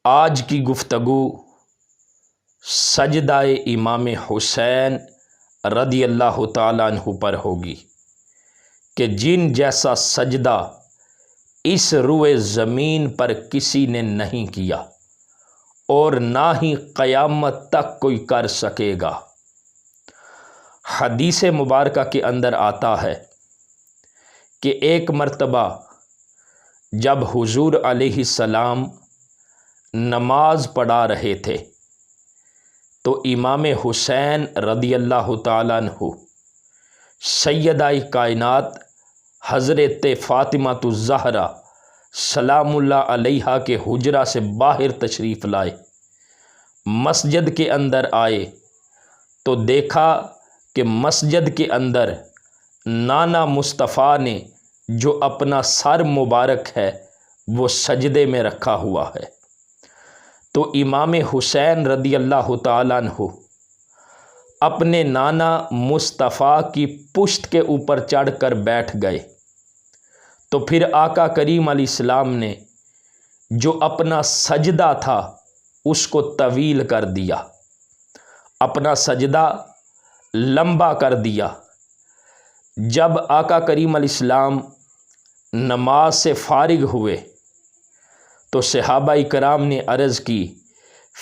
آج کی گفتگو سجدہ امام حسین رضی اللہ تعالیٰ عنہ پر ہوگی کہ جن جیسا سجدہ اس روئے زمین پر کسی نے نہیں کیا اور نہ ہی قیامت تک کوئی کر سکے گا۔ حدیث مبارکہ کے اندر آتا ہے کہ ایک مرتبہ جب حضور علیہ السلام نماز پڑھا رہے تھے تو امام حسین رضی اللہ تعالیٰ عنہ سیدہ کائنات حضرت فاطمہ الزہرا سلام اللہ علیہا کے حجرہ سے باہر تشریف لائے، مسجد کے اندر آئے تو دیکھا کہ مسجد کے اندر نانا مصطفیٰ نے جو اپنا سر مبارک ہے وہ سجدے میں رکھا ہوا ہے۔ تو امام حسین رضی اللہ تعالیٰ عنہ اپنے نانا مصطفیٰ کی پشت کے اوپر چڑھ کر بیٹھ گئے، تو پھر آقا کریم علیہ السلام نے جو اپنا سجدہ تھا اس کو طویل کر دیا، اپنا سجدہ لمبا کر دیا۔ جب آقا کریم علیہ السلام نماز سے فارغ ہوئے تو صحابہ کرام نے عرض کی،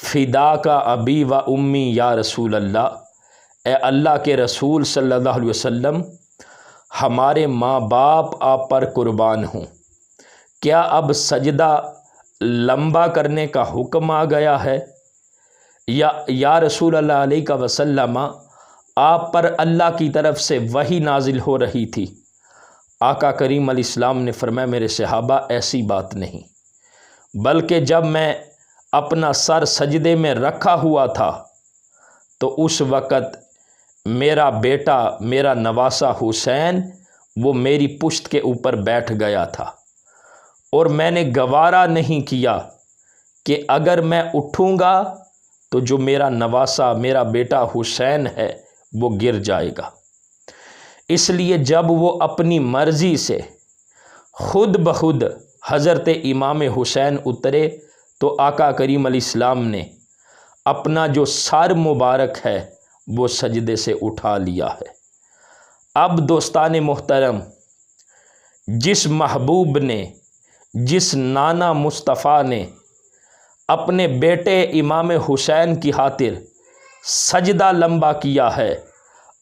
فدا کا ابی و امی یا رسول اللہ، اے اللہ کے رسول صلی اللہ علیہ وسلم، ہمارے ماں باپ آپ پر قربان ہوں، کیا اب سجدہ لمبا کرنے کا حکم آ گیا ہے؟ یا رسول اللہ علیہ وسلم، آپ پر اللہ کی طرف سے وحی نازل ہو رہی تھی۔ آقا کریم علیہ السلام نے فرمایا، میرے صحابہ ایسی بات نہیں، بلکہ جب میں اپنا سر سجدے میں رکھا ہوا تھا تو اس وقت میرا بیٹا، میرا نواسہ حسین، وہ میری پشت کے اوپر بیٹھ گیا تھا، اور میں نے گوارا نہیں کیا کہ اگر میں اٹھوں گا تو جو میرا نواسہ، میرا بیٹا حسین ہے وہ گر جائے گا۔ اس لیے جب وہ اپنی مرضی سے خود بخود حضرت امام حسین اترے تو آقا کریم علیہ السلام نے اپنا جو سر مبارک ہے وہ سجدے سے اٹھا لیا ہے۔ اب دوستان محترم، جس محبوب نے، جس نانا مصطفیٰ نے اپنے بیٹے امام حسین کی خاطر سجدہ لمبا کیا ہے،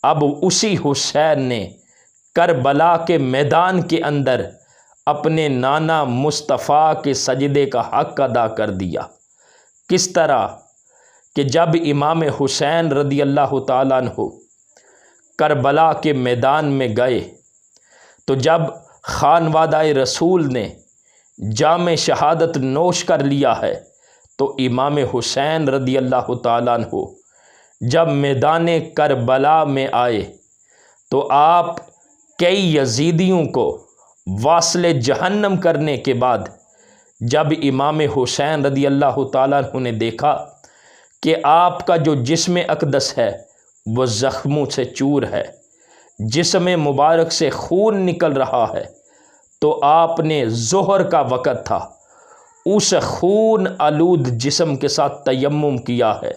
اب اسی حسین نے کربلا کے میدان کے اندر اپنے نانا مصطفیٰ کے سجدے کا حق ادا کر دیا۔ کس طرح کہ جب امام حسین رضی اللہ تعالیٰ عنہ کربلا کے میدان میں گئے تو جب خانوادہ رسول نے جام شہادت نوش کر لیا ہے تو امام حسین رضی اللہ تعالیٰ عنہ جب میدان کربلا میں آئے تو آپ کئی یزیدیوں کو واصل جہنم کرنے کے بعد جب امام حسین رضی اللہ تعالیٰ عنہ نے دیکھا کہ آپ کا جو جسم اقدس ہے وہ زخموں سے چور ہے، جسم مبارک سے خون نکل رہا ہے، تو آپ نے ظہر کا وقت تھا، اس خون آلود جسم کے ساتھ تیمم کیا ہے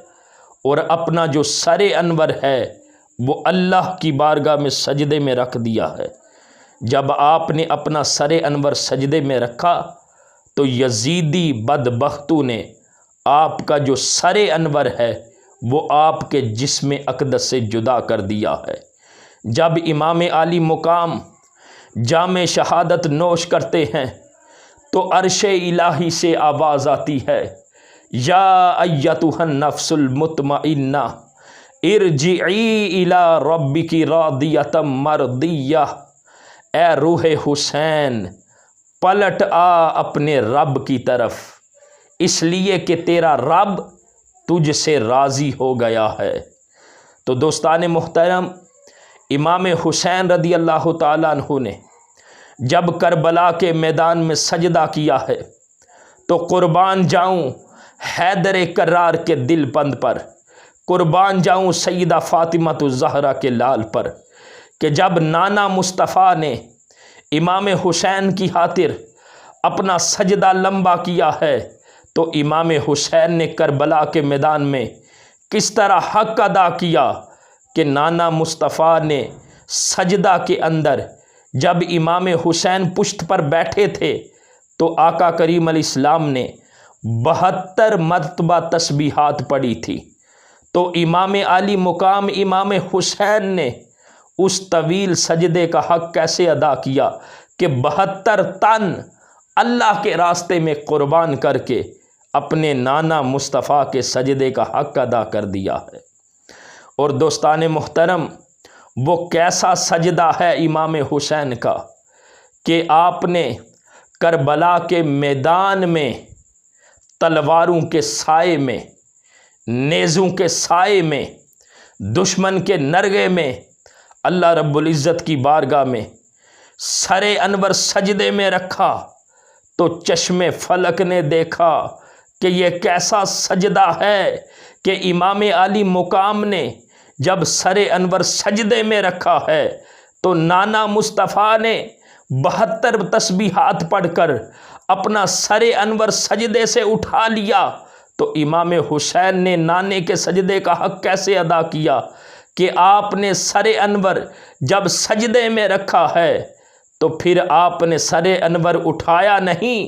اور اپنا جو سر انور ہے وہ اللہ کی بارگاہ میں سجدے میں رکھ دیا ہے۔ جب آپ نے اپنا سر انور سجدے میں رکھا تو یزیدی بدبختوں نے آپ کا جو سر انور ہے وہ آپ کے جسم اقدس سے جدا کر دیا ہے۔ جب امام عالی مقام جام شہادت نوش کرتے ہیں تو عرش الہی سے آواز آتی ہے، یا ایتھا النفس المطمئنہ ارجعی الی ربک راضیۃ مرضیہ، اے روح حسین پلٹ آ اپنے رب کی طرف، اس لیے کہ تیرا رب تجھ سے راضی ہو گیا ہے۔ تو دوستان محترم، امام حسین رضی اللہ تعالیٰ عنہ نے جب کربلا کے میدان میں سجدہ کیا ہے تو قربان جاؤں حیدر کرار کے دل بند پر، قربان جاؤں سیدہ فاطمہ الزہرا کے لال پر، کہ جب نانا مصطفیٰ نے امام حسین کی خاطر اپنا سجدہ لمبا کیا ہے تو امام حسین نے کربلا کے میدان میں کس طرح حق ادا کیا کہ نانا مصطفیٰ نے سجدہ کے اندر جب امام حسین پشت پر بیٹھے تھے تو آقا کریم علیہ السلام نے 72 مرتبہ تسبیحات پڑھی تھی، تو امام عالی مقام امام حسین نے اس طویل سجدے کا حق کیسے ادا کیا کہ 72 تن اللہ کے راستے میں قربان کر کے اپنے نانا مصطفیٰ کے سجدے کا حق ادا کر دیا ہے۔ اور دوستان محترم، وہ کیسا سجدہ ہے امام حسین کا کہ آپ نے کربلا کے میدان میں تلواروں کے سائے میں، نیزوں کے سائے میں، دشمن کے نرغے میں اللہ رب العزت کی بارگاہ میں سر انور سجدے میں رکھا تو چشم فلک نے دیکھا کہ یہ کیسا سجدہ ہے کہ امام عالی مقام نے جب سر انور سجدے میں رکھا ہے تو نانا مصطفیٰ نے 72 تسبیحات پڑھ کر اپنا سر انور سجدے سے اٹھا لیا، تو امام حسین نے نانے کے سجدے کا حق کیسے ادا کیا کہ آپ نے سر انور جب سجدے میں رکھا ہے تو پھر آپ نے سر انور اٹھایا نہیں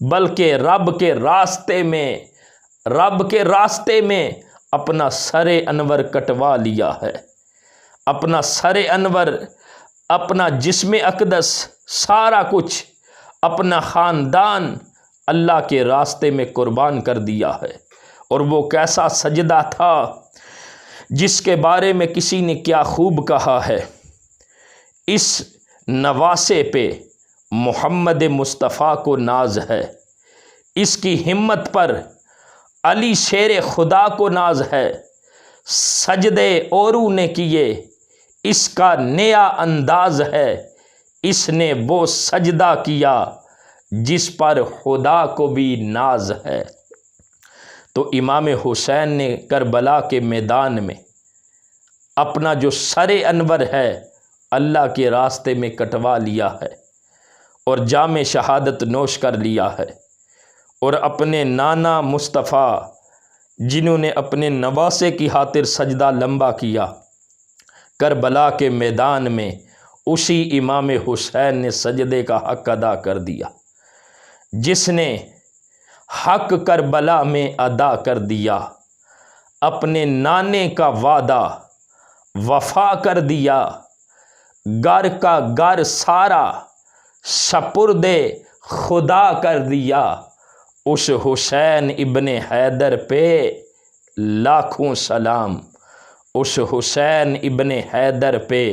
بلکہ رب کے راستے میں اپنا سر انور کٹوا لیا ہے۔ اپنا سر انور، اپنا جسم اقدس، سارا کچھ، اپنا خاندان اللہ کے راستے میں قربان کر دیا ہے۔ اور وہ کیسا سجدہ تھا جس کے بارے میں کسی نے کیا خوب کہا ہے، اس نواسے پہ محمد مصطفیٰ کو ناز ہے، اس کی ہمت پر علی شیر خدا کو ناز ہے، سجدے اوروں نے کیے اس کا نیا انداز ہے، اس نے وہ سجدہ کیا جس پر خدا کو بھی ناز ہے۔ تو امام حسین نے کربلا کے میدان میں اپنا جو سر انور ہے اللہ کے راستے میں کٹوا لیا ہے اور جام شہادت نوش کر لیا ہے، اور اپنے نانا مصطفیٰ جنہوں نے اپنے نواسے کی خاطر سجدہ لمبا کیا، کربلا کے میدان میں اسی امام حسین نے سجدے کا حق ادا کر دیا، جس نے حق کربلا میں ادا کر دیا، اپنے نانے کا وعدہ وفا کر دیا، گر کا گر سارا سپرد خدا کر دیا۔ اس حسین ابن حیدر پہ لاکھوں سلام، اس حسین ابن حیدر پہ